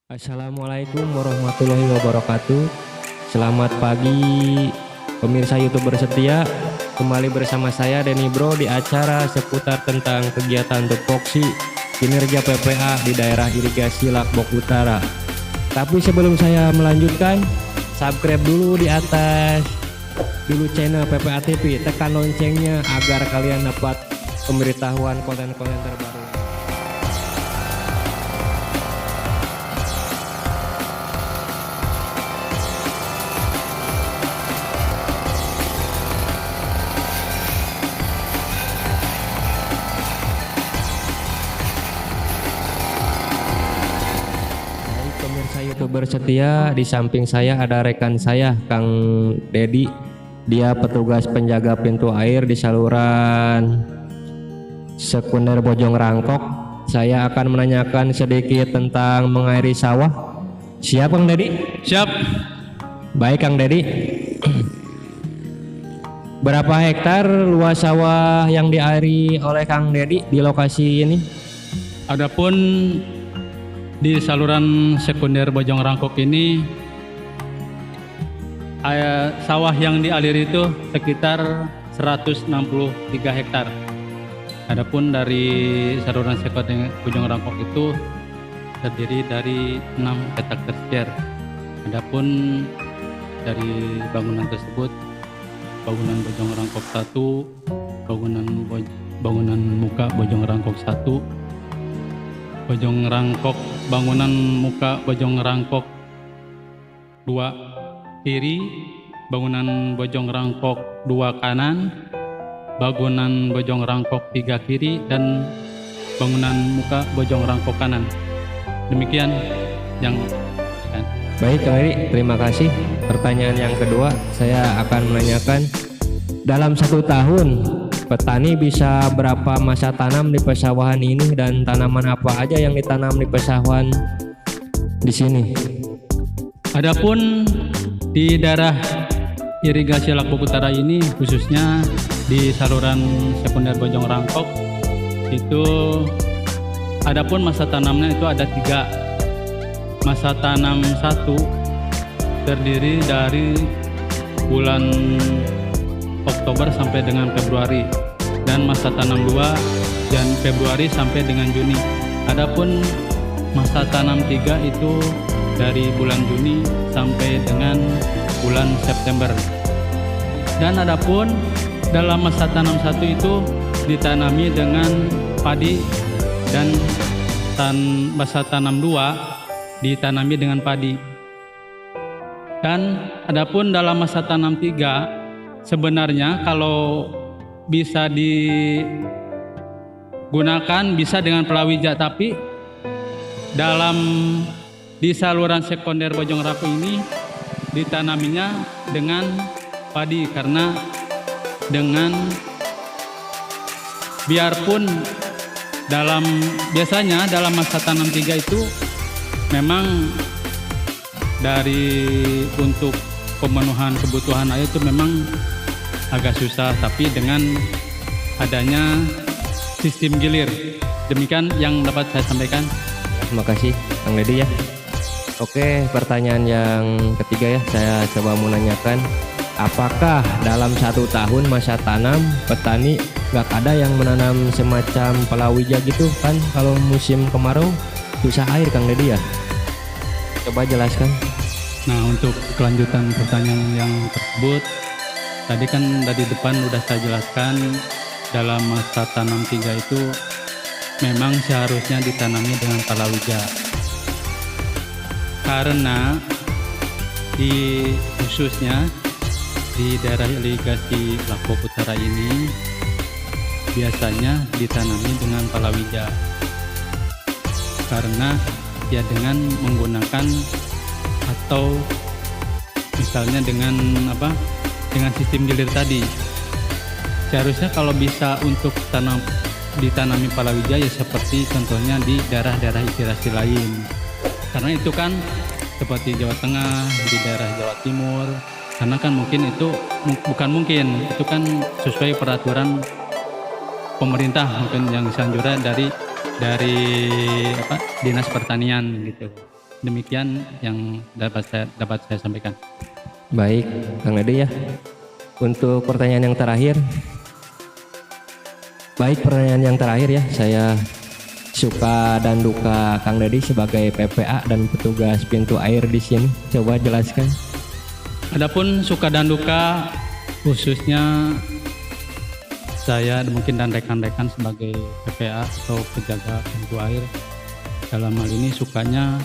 Assalamualaikum warahmatullahi wabarakatuh. Selamat pagi pemirsa YouTuber setia. Kembali bersama saya Denny Bro di acara seputar tentang kegiatan tupoksi kinerja PPA di daerah irigasi Lakbok Utara. Tapi sebelum saya melanjutkan, subscribe dulu di atas dulu channel PPA TV, tekan loncengnya agar kalian dapat pemberitahuan konten-konten terbaru. Pemirsa YouTuber setia, di samping saya ada rekan saya Kang Dedi. Dia petugas penjaga pintu air di saluran sekunder Bojong Rangkok. Saya akan menanyakan sedikit tentang mengairi sawah. Siap Kang Dedi? Siap. Baik Kang Dedi. Berapa hektar luas sawah yang diairi oleh Kang Dedi di lokasi ini? Adapun di saluran sekunder Bojong Rangkok ini sawah yang dialiri itu sekitar 163 hektar. Adapun dari saluran sekunder Bojong Rangkok itu terdiri dari 6 petak tersier. Adapun dari bangunan tersebut, bangunan Bojong Rangkok 1, bangunan muka Bojong Rangkok 1, Bojong Rangkok bangunan muka Bojong Rangkok 2 kiri, bangunan Bojong Rangkok 2 kanan, bangunan Bojong Rangkok 3 kiri, dan bangunan muka Bojong Rangkok kanan. Demikian yang Baik Kang Dedi, terima kasih. Pertanyaan yang kedua, saya akan menanyakan dalam 1 tahun petani bisa berapa masa tanam di pesawahan ini dan tanaman apa aja yang ditanam di pesawahan di sini? Adapun di daerah irigasi Lakbok Utara ini, khususnya di saluran sekunder Bojong Rangkok itu, adapun masa tanamnya itu ada 3. Masa tanam 1 terdiri dari bulan Oktober sampai dengan Februari, dan masa tanam 2 dan Februari sampai dengan Juni. Adapun masa tanam 3 itu dari bulan Juni sampai dengan bulan September. Dan adapun dalam masa tanam 1 itu ditanami dengan padi, dan masa tanam 2 ditanami dengan padi. Dan adapun dalam masa tanam 3 sebenarnya kalau bisa digunakan bisa dengan palawija, tapi di saluran sekunder Bojong Rangkok ini ditanaminya dengan padi, karena biarpun biasanya dalam masa tanam 3 itu memang untuk pemenuhan kebutuhan air itu memang agak susah, tapi dengan adanya sistem gilir. Demikian yang dapat saya sampaikan. Terima kasih Kang Dedi ya. Oke, pertanyaan yang ketiga ya, saya coba menanyakan, apakah dalam 1 tahun masa tanam petani gak ada yang menanam semacam palawija gitu kan? Kalau musim kemarau susah air Kang Dedi ya. Coba jelaskan. Nah, untuk kelanjutan pertanyaan yang tersebut, tadi kan dari depan udah saya jelaskan, dalam masa tanam 3 itu memang seharusnya ditanami dengan palawija. Karena khususnya di daerah irigasi Lakbok Utara ini biasanya ditanami dengan palawija. Karena ya dengan menggunakan atau misalnya dengan sistem gilir tadi. Seharusnya kalau bisa untuk ditanami palawija ya seperti contohnya di daerah-daerah irigasi lain. Karena itu kan seperti Jawa Tengah, di daerah Jawa Timur. Karena kan mungkin itu itu kan sesuai peraturan pemerintah, mungkin yang disanjurkan dari Dinas Pertanian gitu. Demikian yang dapat saya sampaikan. Baik, Kang Dede ya. Untuk pertanyaan yang terakhir. Baik, pertanyaan yang terakhir ya. Saya suka dan duka Kang Dede sebagai PPA dan petugas pintu air di sini. Coba jelaskan. Adapun suka dan duka khususnya saya mungkin dan rekan-rekan sebagai PPA atau penjaga pintu air, dalam hal ini sukanya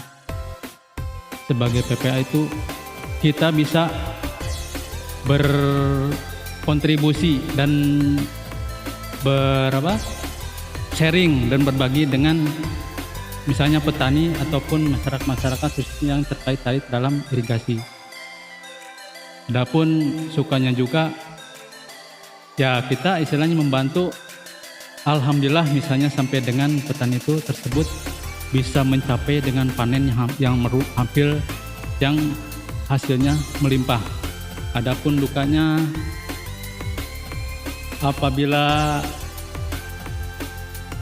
sebagai PPA itu kita bisa berkontribusi dan sharing dan berbagi dengan misalnya petani ataupun masyarakat khususnya yang terkait dalam irigasi. Adapun sukanya juga ya kita istilahnya membantu, alhamdulillah misalnya sampai dengan petani itu tersebut bisa mencapai dengan panen yang hampir yang hasilnya melimpah. Adapun dukanya apabila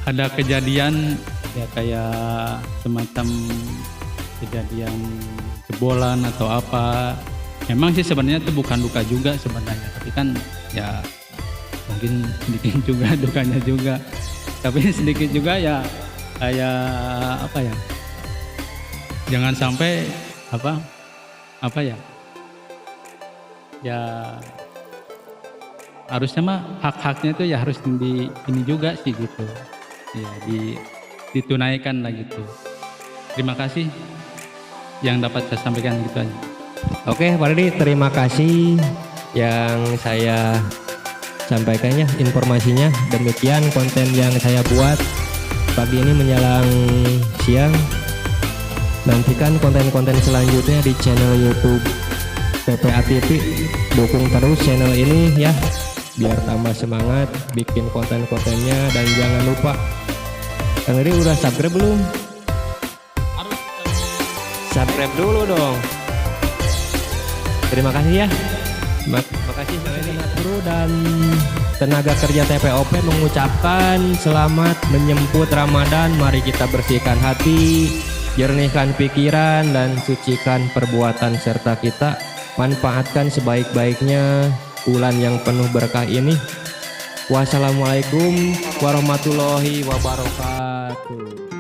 ada kejadian ya kayak semacam kejadian jebolan atau apa, memang sih sebenarnya itu bukan duka juga sebenarnya, tapi kan ya mungkin sedikit juga dukanya juga, tapi sedikit juga ya kayak apa ya, jangan sampai apa ya harusnya mah hak-haknya itu ya harus ini juga sih gitu ya, ditunaikan lah gitu. Terima kasih yang dapat saya sampaikan gitu aja. Oke, Pak Dede, terima kasih yang saya sampaikannya informasinya. Demikian konten yang saya buat pagi ini menjelang siang. Nantikan konten-konten selanjutnya di channel YouTube PPA TV. Dukung terus channel ini ya, biar tambah semangat bikin konten-kontennya. Dan jangan lupa, Kang Dede udah subscribe belum? Harus Subscribe dulu dong. Terima kasih ya. Terima kasih Kang Dede Bro dan tenaga kerja TPOP mengucapkan selamat menyambut Ramadan. Mari kita bersihkan hati, jernihkan pikiran, dan sucikan perbuatan serta kita manfaatkan sebaik-baiknya bulan yang penuh berkah ini. Wassalamualaikum warahmatullahi wabarakatuh.